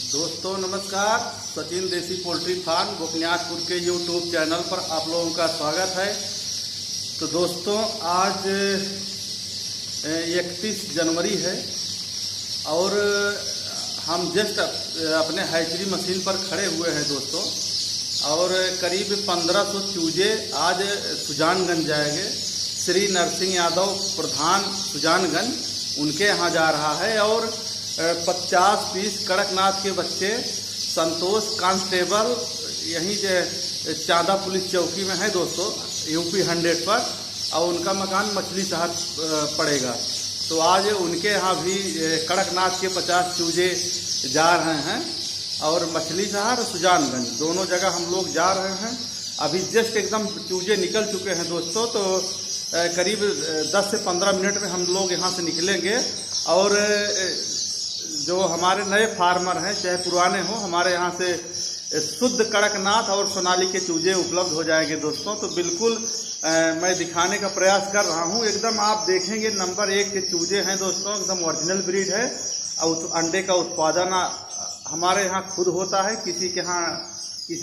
दोस्तों नमस्कार। सचिन देसी पोल्ट्री फार्म गोपनीयातपुर के यूट्यूब चैनल पर आप लोगों का स्वागत है। तो दोस्तों आज 31 जनवरी है और हम जस्ट अपने हैचरी मशीन पर खड़े हुए हैं दोस्तों, और करीब 1500 चूजे आज सुजानगंज जाएंगे। श्री नरसिंह यादव प्रधान सुजानगंज उनके यहाँ जा रहा है, और 50 पीस कड़कनाथ के बच्चे संतोष कांस्टेबल यहीं चांदा पुलिस चौकी में है दोस्तों, यूपी 100 पर, और उनका मकान मछली शहर पड़ेगा। तो आज उनके यहाँ भी कड़कनाथ के 50 चूजे जा रहे हैं, और मछली शहर सुजानगंज दोनों जगह हम लोग जा रहे हैं। अभी जस्ट एकदम चूजे निकल चुके हैं दोस्तों, तो करीब 10 से 15 मिनट में हम लोग यहाँ से निकलेंगे। और जो हमारे नए फार्मर हैं चाहे पुराने हो, हमारे यहाँ से शुद्ध कड़कनाथ और सोनाली के चूजे उपलब्ध हो जाएंगे दोस्तों। तो बिल्कुल मैं दिखाने का प्रयास कर रहा हूँ। एकदम आप देखेंगे नंबर 1 के चूजे हैं दोस्तों, एकदम ओरिजिनल ब्रीड है। और अंडे का उत्पादन हमारे यहाँ खुद होता है, किसी के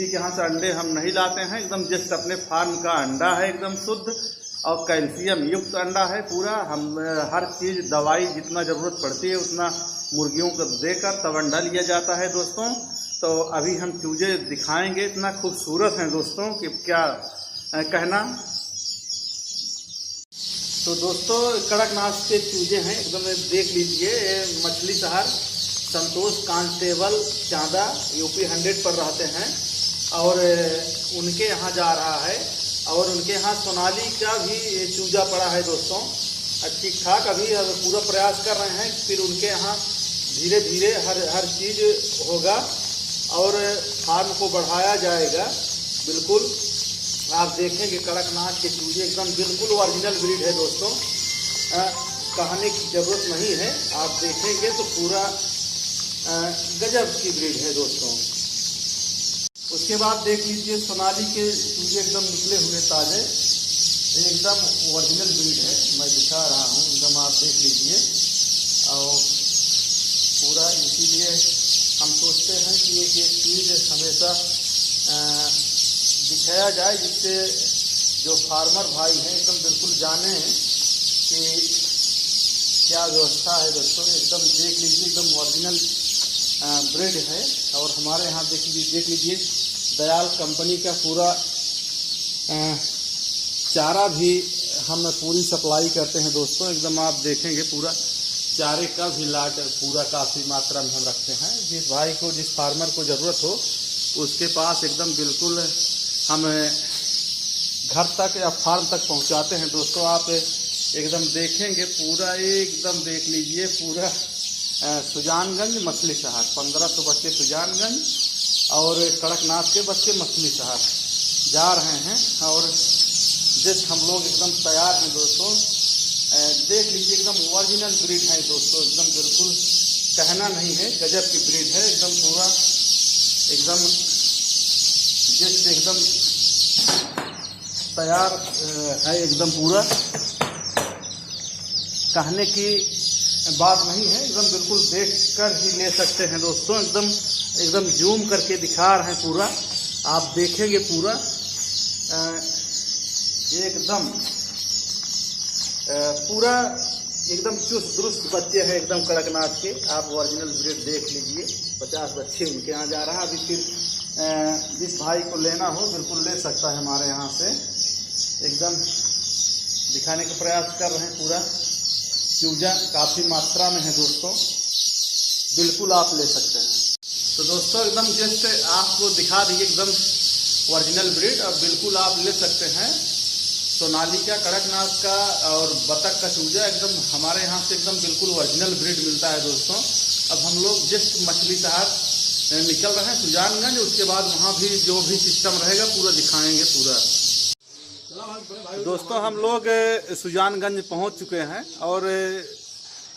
यहाँ से अंडे हम नहीं लाते हैं। एकदम जस्ट अपने फार्म का अंडा है, एकदम शुद्ध और कैल्शियम युक्त अंडा है पूरा। हम हर चीज़ दवाई जितना ज़रूरत पड़ती है उतना मुर्गियों को देकर तब अंडा लिया जाता है दोस्तों। तो अभी हम चूजे दिखाएंगे, इतना खूबसूरत हैं दोस्तों कि क्या कहना। तो दोस्तों कड़कनाथ के चूजे हैं, एकदम देख लीजिए। मछली शहर संतोष कांस्टेबल चांदा यूपी 100 पर रहते हैं, और उनके यहाँ जा रहा है। और उनके यहाँ सोनाली का भी चूजा पड़ा है दोस्तों, ठीक ठाक। अभी पूरा प्रयास कर रहे हैं, फिर उनके यहाँ धीरे धीरे हर चीज़ होगा और फार्म को बढ़ाया जाएगा। बिल्कुल आप देखेंगे कड़कनाथ के चूजे एकदम बिल्कुल ओरिजिनल ब्रीड है दोस्तों, कहने की ज़रूरत नहीं है। आप देखेंगे तो पूरा गजब की ब्रीड है दोस्तों। उसके बाद देख लीजिए सोनाली के चूजे एकदम निकले हुए ताज़े, एकदम ओरिजिनल ब्रीड है। मैं दिखा रहा हूँ, एकदम आप देख लीजिए। और पूरा इसीलिए हम सोचते हैं कि एक चीज़ हमेशा दिखाया जाए, जिससे जो फार्मर भाई हैं एकदम बिल्कुल जाने कि क्या व्यवस्था है दोस्तों। एकदम देख लीजिए, एकदम ओरिजिनल ब्रीड है। और हमारे यहाँ देख लीजिए दयाल कंपनी का पूरा चारा भी हम पूरी सप्लाई करते हैं दोस्तों। एकदम आप देखेंगे पूरा चारे का भी लाट पूरा काफ़ी मात्रा में हम रखते हैं। जिस भाई को, जिस फार्मर को ज़रूरत हो उसके पास एकदम बिल्कुल हम घर तक या फार्म तक पहुंचाते हैं दोस्तों। आप एकदम देखेंगे पूरा, एकदम देख लीजिए पूरा सुजानगंज मछली शहर 1500 बच्चे सुजानगंज और कड़कनाथ के बच्चे मछली शहर जा रहे हैं। और जस्ट हम लोग एकदम तैयार हैं दोस्तों। देख लीजिए एकदम ओरिजिनल ब्रीड है दोस्तों, एकदम बिल्कुल कहना नहीं है, गजब की ब्रीड है। एकदम पूरा एकदम जस्ट एकदम तैयार है, एकदम पूरा कहने की बात नहीं है। एकदम बिल्कुल देख कर ही ले सकते हैं दोस्तों। एकदम जूम करके दिखा रहे हैं पूरा, आप देखेंगे पूरा एकदम पूरा एकदम चुस्त दुरुस्त बच्चे हैं एकदम कड़कनाथ के। आप ओरिजिनल ब्रीड देख लीजिए। 50 बच्चे उनके यहाँ जा रहा है। अभी फिर जिस भाई को लेना हो बिल्कुल ले सकता है हमारे यहाँ से। एकदम दिखाने का प्रयास कर रहे हैं पूरा। चूजा काफ़ी मात्रा में है दोस्तों, बिल्कुल आप ले सकते हैं। तो दोस्तों एकदम जस्ट आपको दिखा दिए एकदम ओरिजिनल ब्रीड, अब बिल्कुल आप ले सकते हैं। सोनाली का, कड़कनाथ का और बतख का चूजा एकदम हमारे यहाँ से एकदम बिल्कुल ओरिजिनल ब्रीड मिलता है दोस्तों। अब हम लोग जस्ट मछली शहर निकल रहे हैं सुजानगंज, उसके बाद वहाँ भी जो भी सिस्टम रहेगा पूरा दिखाएंगे पूरा। दोस्तों हम लोग सुजानगंज पहुँच चुके हैं और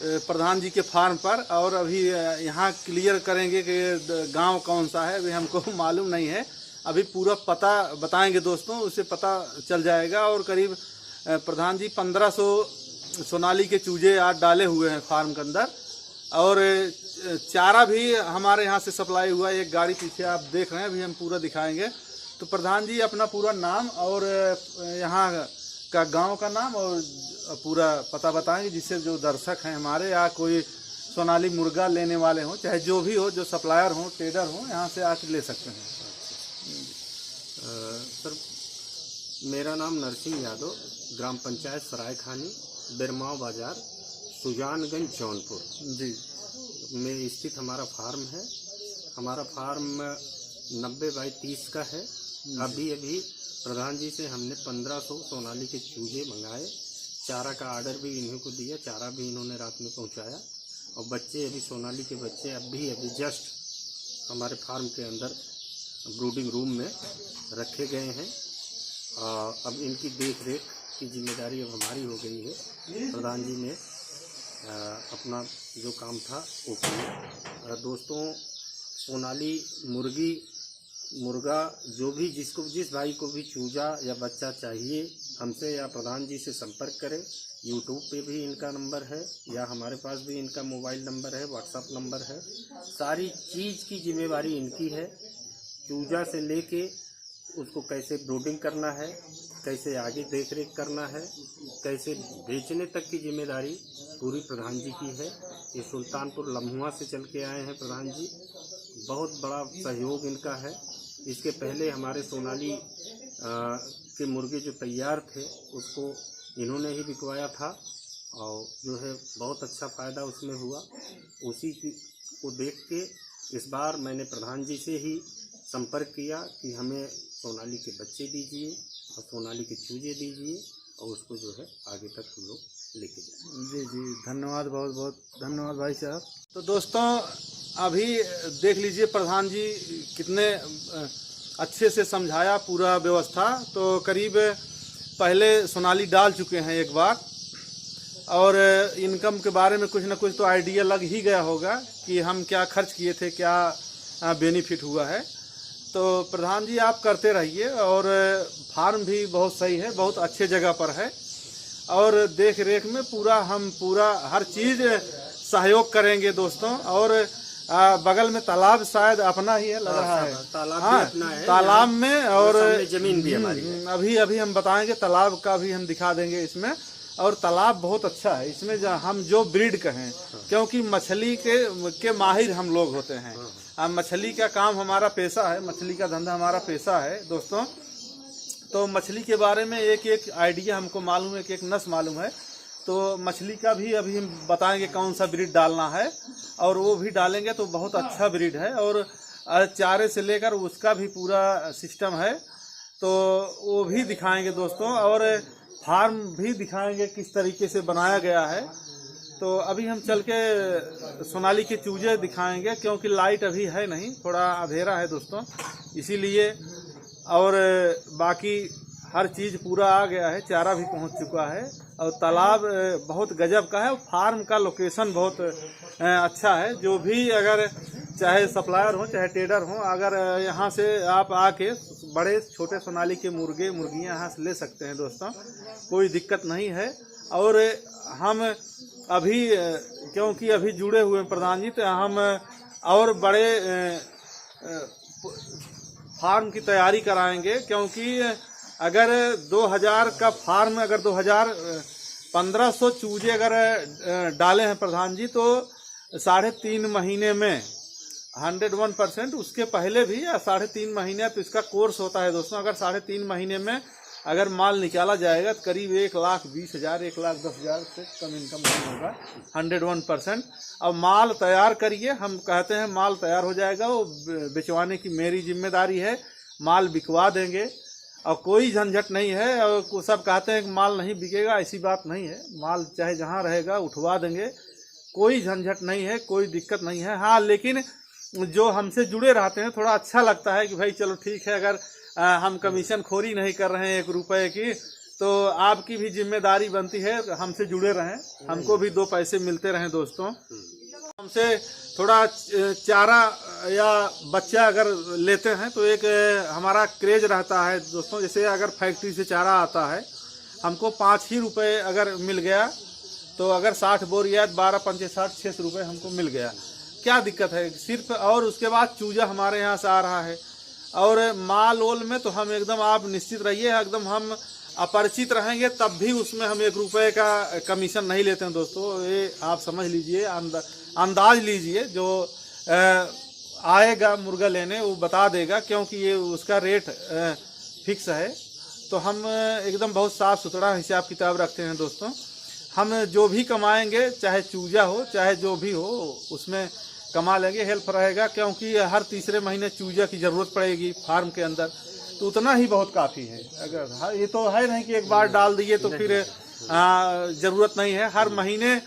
प्रधान जी के फार्म पर, और अभी यहाँ क्लियर करेंगे कि गांव कौन सा है, अभी हमको मालूम नहीं है। अभी पूरा पता बताएंगे दोस्तों, उससे पता चल जाएगा। और करीब प्रधान जी 1500 सोनाली के चूजे आज डाले हुए हैं फार्म के अंदर, और चारा भी हमारे यहाँ से सप्लाई हुआ। एक गाड़ी पीछे आप देख रहे हैं, अभी हम पूरा दिखाएंगे। तो प्रधान जी अपना पूरा नाम और यहाँ का गांव का नाम और पूरा पता बताएंगे, जिससे जो दर्शक हैं हमारे या कोई सोनाली मुर्गा लेने वाले हों, चाहे जो भी हो, जो सप्लायर हों, ट्रेडर हों, यहाँ से आके ले सकते हैं। सर, मेरा नाम नरसिंह यादव, ग्राम पंचायत सरायखानी, बिरमाव बाजार, सुजानगंज, जौनपुर जी में स्थित हमारा फार्म है। हमारा फार्म 90/30 का है। अभी प्रधान जी से हमने 1500 सोनाली के चूजे मंगाए। चारा का ऑर्डर भी इन्हीं को दिया, चारा भी इन्होंने रात में पहुंचाया। और बच्चे अभी सोनाली के बच्चे अभी जस्ट हमारे फार्म के अंदर ब्रूडिंग रूम में रखे गए हैं। अब इनकी देख रेख की जिम्मेदारी अब हमारी हो गई है। प्रधान जी ने अपना जो काम था वो किया। दोस्तों, सोनाली मुर्गा जो भी जिस भाई को भी चूजा या बच्चा चाहिए, हमसे या प्रधान जी से संपर्क करें। यूट्यूब पे भी इनका नंबर है या हमारे पास भी इनका मोबाइल नंबर है, व्हाट्सएप नंबर है। सारी चीज़ की जिम्मेवारी इनकी है। चूजा से लेके उसको कैसे ब्रूडिंग करना है, कैसे आगे देख रेख करना है, कैसे बेचने तक की जिम्मेदारी पूरी प्रधान जी की है। ये सुल्तानपुर लम्हुआ से चल के आए हैं प्रधान जी। बहुत बड़ा सहयोग इनका है। इसके पहले हमारे सोनाली के मुर्गे जो तैयार थे उसको इन्होंने ही बिकवाया था और जो है बहुत अच्छा फ़ायदा उसमें हुआ। उसी को देख के इस बार मैंने प्रधान जी से ही संपर्क किया कि हमें सोनाली के बच्चे दीजिए और सोनाली के चूजे दीजिए और उसको जो है आगे तक हम लोग लेके जाएं। जी जी, धन्यवाद, बहुत बहुत धन्यवाद भाई साहब। तो दोस्तों, अभी देख लीजिए प्रधान जी कितने अच्छे से समझाया पूरा व्यवस्था। तो करीब पहले सोनाली डाल चुके हैं एक बार, और इनकम के बारे में कुछ ना कुछ तो आइडिया लग ही गया होगा कि हम क्या खर्च किए थे, क्या बेनिफिट हुआ है। तो प्रधान जी आप करते रहिए, और फार्म भी बहुत सही है, बहुत अच्छे जगह पर है, और देख रेख में हम पूरा हर चीज़ सहयोग करेंगे दोस्तों। और बगल में तालाब शायद अपना ही है, लग रहा है। तालाब हाँ, भी अपना है तालाब में, और जमीन भी हमारी है। अभी हम बताएंगे, तालाब का भी हम दिखा देंगे इसमें। और तालाब बहुत अच्छा है इसमें, हम जो ब्रीड कहें, क्योंकि मछली के माहिर हम लोग होते हैं। मछली का काम हमारा पेशा है, मछली का धंधा हमारा पेशा है दोस्तों। तो मछली के बारे में एक एक आइडिया हमको मालूम है, एक एक नस मालूम है। तो मछली का भी अभी हम बताएंगे कौन सा ब्रीड डालना है, और वो भी डालेंगे तो बहुत अच्छा ब्रीड है। और चारे से लेकर उसका भी पूरा सिस्टम है, तो वो भी दिखाएंगे दोस्तों। और फार्म भी दिखाएंगे किस तरीके से बनाया गया है। तो अभी हम चल के सोनाली के चूजे दिखाएंगे, क्योंकि लाइट अभी है नहीं, थोड़ा अंधेरा है दोस्तों, इसीलिए। और बाकी हर चीज़ पूरा आ गया है, चारा भी पहुंच चुका है, और तालाब बहुत गजब का है। और फार्म का लोकेशन बहुत अच्छा है। जो भी अगर चाहे सप्लायर हो चाहे ट्रेडर हो, अगर यहाँ से आप आके बड़े छोटे सोनाली के मुर्गियाँ यहाँ से ले सकते हैं दोस्तों, कोई दिक्कत नहीं है। और हम अभी क्योंकि अभी जुड़े हुए हैं प्रधान जी, तो हम और बड़े फार्म की तैयारी कराएंगे। क्योंकि अगर 2000 का फार्म, अगर 1500 चूजे अगर डाले हैं प्रधान जी, तो 3.5 महीने में 101%, उसके पहले भी 3.5 महीने, तो इसका कोर्स होता है दोस्तों। अगर 3.5 महीने में अगर माल निकाला जाएगा तो करीब 1,20,000 1,10,000 से कम इनकम नहीं होगा, 101%। अब माल तैयार करिए, हम कहते हैं माल तैयार हो जाएगा, वो बिचवाने की मेरी जिम्मेदारी है। माल बिकवा देंगे और कोई झंझट नहीं है। और सब कहते हैं कि माल नहीं बिकेगा, ऐसी बात नहीं है। माल चाहे जहाँ रहेगा उठवा देंगे, कोई झंझट नहीं है, कोई दिक्कत नहीं है। हाँ, लेकिन जो हमसे जुड़े रहते हैं, थोड़ा अच्छा लगता है कि भाई चलो ठीक है, अगर हम कमीशन खोरी नहीं कर रहे हैं 1 रुपए की, तो आपकी भी जिम्मेदारी बनती है हमसे जुड़े रहें, हमको भी 2 पैसे मिलते रहें दोस्तों। हमसे थोड़ा चारा या बच्चा अगर लेते हैं तो एक हमारा क्रेज रहता है दोस्तों। जैसे अगर फैक्ट्री से चारा आता है, हमको 5 ही रुपये अगर मिल गया तो अगर 60 बोर या 12 पंचे 60 600 रुपये हमको मिल गया, क्या दिक्कत है सिर्फ। और उसके बाद चूजा हमारे यहाँ से आ रहा है, और माल ओल में तो हम एकदम, आप निश्चित रहिए, एकदम हम अपरिचित रहेंगे तब भी उसमें हम 1 रुपये का कमीशन नहीं लेते हैं दोस्तों। ये आप समझ लीजिए, अंदाज लीजिए, जो आएगा मुर्गा लेने वो बता देगा, क्योंकि ये उसका रेट फिक्स है। तो हम एकदम बहुत साफ़ सुथरा हिसाब किताब रखते हैं दोस्तों। हम जो भी कमाएंगे, चाहे चूजा हो चाहे जो भी हो, उसमें कमा लेंगे, हेल्प रहेगा, क्योंकि हर तीसरे महीने चूजा की ज़रूरत पड़ेगी फार्म के अंदर, तो उतना ही बहुत काफ़ी है। अगर ये तो है नहीं कि एक बार डाल दिए तो फिर ज़रूरत नहीं है, हर महीने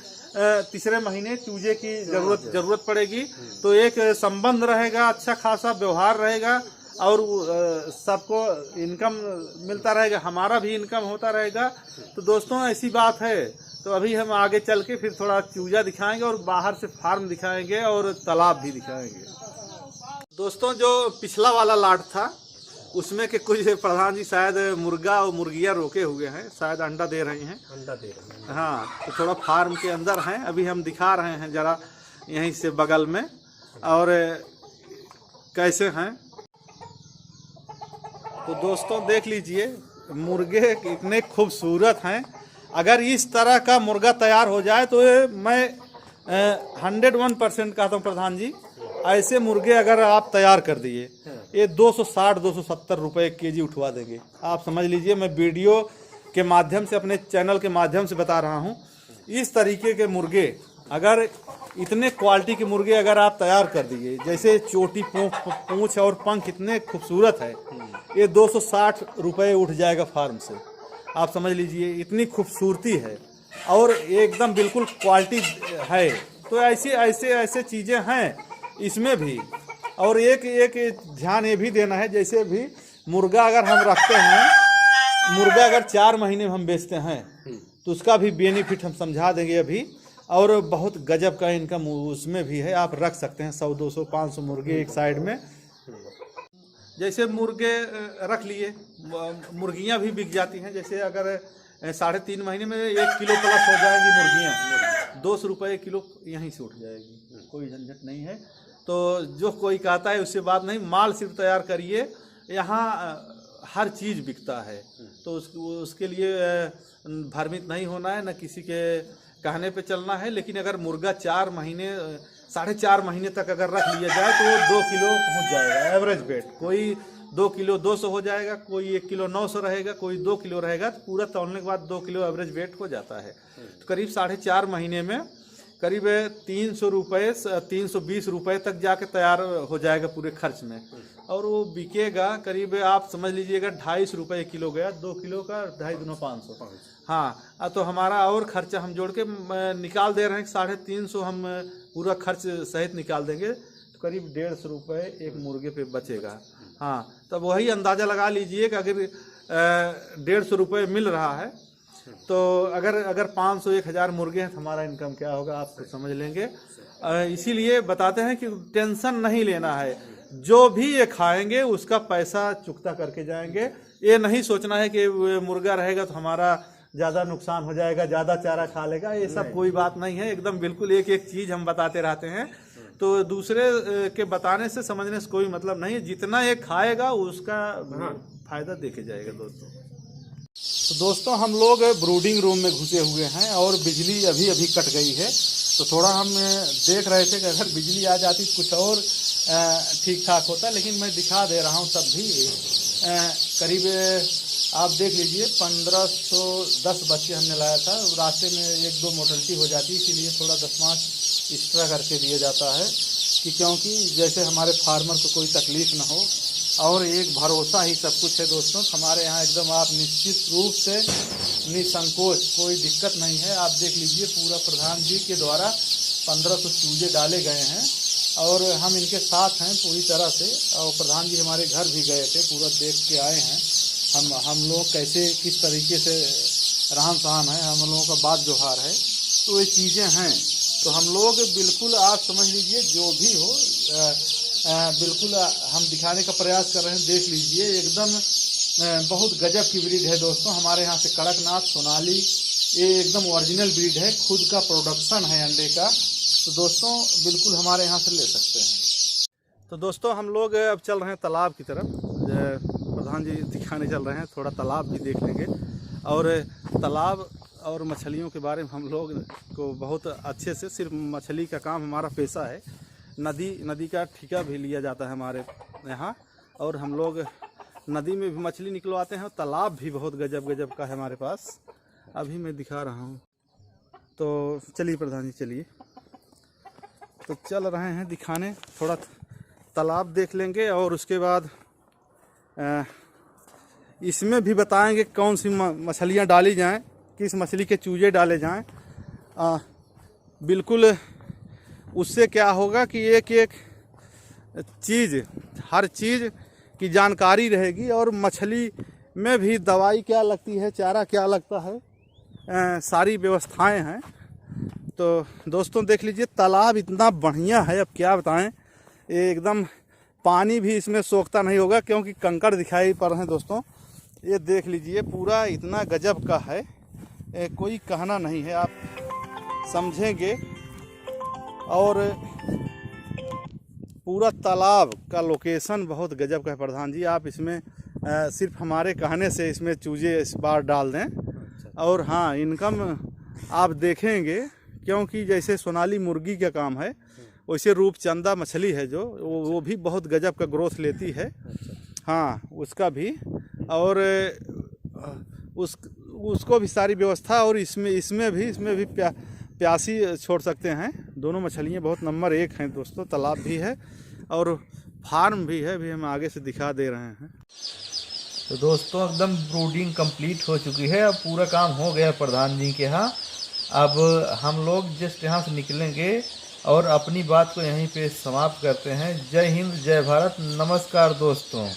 तीसरे महीने चूजे की ज़रूरत पड़ेगी। तो एक संबंध रहेगा, अच्छा खासा व्यवहार रहेगा, और सबको इनकम मिलता रहेगा, हमारा भी इनकम होता रहेगा। तो दोस्तों ऐसी बात है। तो अभी हम आगे चल के फिर थोड़ा चूजा दिखाएंगे, और बाहर से फार्म दिखाएंगे, और तालाब भी दिखाएंगे। दोस्तों जो पिछला वाला लाट था उसमें के कुछ प्रधान जी शायद मुर्गा और मुर्गियाँ रोके हुए हैं, शायद अंडा दे रही हैं। हाँ, तो थोड़ा फार्म के अंदर हैं, अभी हम दिखा रहे हैं ज़रा यहीं से बगल में, और कैसे हैं। तो दोस्तों देख लीजिए, मुर्गे इतने खूबसूरत हैं। अगर इस तरह का मुर्गा तैयार हो जाए तो मैं 101% कहता हूँ प्रधान जी, ऐसे मुर्गे अगर आप तैयार कर दिए, ये 260-270 रुपये केजी उठवा देंगे। आप समझ लीजिए, मैं वीडियो के माध्यम से, अपने चैनल के माध्यम से बता रहा हूँ। इस तरीके के मुर्गे, अगर इतने क्वालिटी के मुर्गे अगर आप तैयार कर दिए, जैसे चोटी, पूँछ और पंख इतने खूबसूरत है, ये 260 रुपये उठ जाएगा फार्म से। आप समझ लीजिए, इतनी खूबसूरती है, और एकदम बिल्कुल क्वालिटी है। तो ऐसे चीज़ें हैं इसमें भी। और एक ध्यान ये भी देना है, जैसे भी मुर्गा अगर हम रखते हैं, मुर्गा अगर 4 महीने में हम बेचते हैं तो उसका भी बेनिफिट हम समझा देंगे अभी। और बहुत गजब का इनकम उसमें भी है। आप रख सकते हैं 100, 200, 500 मुर्गे एक साइड में। जैसे मुर्गे रख लिए, मुर्गियां भी बिक जाती हैं। जैसे अगर 3.5 महीने में 1 किलो प्लस हो जाएंगी मुर्गियां, 200 रुपये किलो यहीं से उठ जाएगी, कोई झंझट नहीं है। तो जो कोई कहता है उससे बात नहीं, माल सिर्फ तैयार करिए, यहाँ हर चीज़ बिकता है। तो उसके लिए भ्रमित नहीं होना है, न किसी के कहने पे चलना है। लेकिन अगर मुर्गा 4 महीने 4.5 महीने तक अगर रख लिया जाए तो 2 किलो पहुँच जाएगा एवरेज वेट। कोई 2 किलो 200 हो जाएगा, कोई 1 किलो 900 रहेगा, कोई 2 किलो रहेगा। तो पूरा तौलने के बाद 2 किलो एवरेज वेट हो जाता है। तो करीब 4.5 महीने में करीब 300 रुपये 320 रुपये तक जाके तैयार हो जाएगा पूरे खर्च में। और वो बिकेगा करीब, आप समझ लीजिएगा 250 रुपये किलो गया, 2 किलो का 2.5 दूना 500। हाँ, तो हमारा और खर्चा हम जोड़ के निकाल दे रहे हैं, 350 हम पूरा खर्च सहित निकाल देंगे, तो करीब 150 रुपये एक मुर्गे पे बचेगा। हाँ, तब वही अंदाज़ा लगा लीजिए कि अगर 150 रुपये मिल रहा है तो अगर 500-1000 मुर्गे हैं तो हमारा इनकम क्या होगा आप समझ लेंगे। इसीलिए बताते हैं कि टेंशन नहीं लेना है, जो भी ये खाएंगे उसका पैसा चुकता करके जाएंगे। ये नहीं सोचना है कि मुर्गा रहेगा तो हमारा ज़्यादा नुकसान हो जाएगा, ज़्यादा चारा खा लेगा, ये सब कोई बात नहीं है। एकदम बिल्कुल एक चीज़ हम बताते रहते हैं, तो दूसरे के बताने से समझने से कोई मतलब नहीं है। जितना ये खाएगा उसका फायदा देखे जाएगा दोस्तों। तो दोस्तों हम लोग ब्रूडिंग रूम में घुसे हुए हैं और बिजली अभी अभी कट गई है। तो थोड़ा हम देख रहे थे कि अगर बिजली आ जाती तो कुछ और ठीक ठाक होता, लेकिन मैं दिखा दे रहा हूँ। तब भी करीब आप देख लीजिए 1510 बच्चे हमने लाया था। रास्ते में 1-2 मोर्टेलिटी हो जाती, इसीलिए थोड़ा 10-5 एक्स्ट्रा करके दिया जाता है कि क्योंकि जैसे हमारे फार्मर को कोई तकलीफ ना हो। और एक भरोसा ही सब कुछ है दोस्तों। हमारे यहाँ एकदम आप निश्चित रूप से निसंकोच, कोई दिक्कत नहीं है। आप देख लीजिए पूरा प्रधान जी के द्वारा 1500 चूजे डाले गए हैं और हम इनके साथ हैं पूरी तरह से। और प्रधान जी हमारे घर भी गए थे, पूरा देख के आए हैं हम लोग कैसे किस तरीके से रहन सहन है, हम लोगों का बात व्यवहार है। तो ये चीज़ें हैं। तो हम लोग बिल्कुल आप समझ लीजिए जो भी हो बिल्कुल हम दिखाने का प्रयास कर रहे हैं। देख लीजिए एकदम बहुत गजब की ब्रीड है दोस्तों। हमारे यहाँ से कड़कनाथ, सोनाली, ये एकदम ओरिजिनल ब्रीड है, खुद का प्रोडक्शन है अंडे का। तो दोस्तों बिल्कुल हमारे यहाँ से ले सकते हैं। तो दोस्तों हम लोग अब चल रहे हैं तालाब की तरफ। प्रधान जी दिखाने चल रहे हैं, थोड़ा तालाब भी देख लेंगे। और तालाब और मछलियों के बारे में हम लोग को बहुत अच्छे से, सिर्फ मछली का काम हमारा पेशा है। नदी का ठेका भी लिया जाता है हमारे यहाँ, और हम लोग नदी में भी मछली निकलवाते हैं। तालाब भी बहुत गजब का है हमारे पास, अभी मैं दिखा रहा हूँ। तो चलिए प्रधान जी, चलिए। तो चल रहे हैं दिखाने, थोड़ा तालाब देख लेंगे और उसके बाद इसमें भी बताएंगे कौन सी मछलियाँ डाली जाएं, किस मछली के चूजे डाले जाएं। बिल्कुल उससे क्या होगा कि एक एक चीज़, हर चीज़ की जानकारी रहेगी, और मछली में भी दवाई क्या लगती है, चारा क्या लगता है, सारी व्यवस्थाएं हैं। तो दोस्तों देख लीजिए, तालाब इतना बढ़िया है, अब क्या बताएं। एकदम पानी भी इसमें सोखता नहीं होगा, क्योंकि कंकड़ दिखाई पड़ रहे हैं दोस्तों। ये देख लीजिए, पूरा इतना गजब का है, कोई कहना नहीं है, आप समझेंगे। और पूरा तालाब का लोकेशन बहुत गजब का है प्रधान जी। आप इसमें सिर्फ हमारे कहने से इसमें चूजे इस बार डाल दें। और हाँ, इनकम आप देखेंगे, क्योंकि जैसे सोनाली मुर्गी का काम है, वैसे रूपचंदा मछली है जो वो भी बहुत गजब का ग्रोथ लेती है। हाँ, उसका भी, और उसको भी सारी व्यवस्था, और इसमें भी प्यासी छोड़ सकते हैं। दोनों मछलियाँ बहुत नंबर 1 हैं दोस्तों। तालाब भी है और फार्म भी है, भी हम आगे से दिखा दे रहे हैं। तो दोस्तों एकदम ब्रूडिंग कंप्लीट हो चुकी है, अब पूरा काम हो गया प्रधान जी के यहाँ। अब हम लोग जस्ट यहाँ से निकलेंगे और अपनी बात को यहीं पे समाप्त करते हैं। जय हिंद, जय भारत, नमस्कार दोस्तों।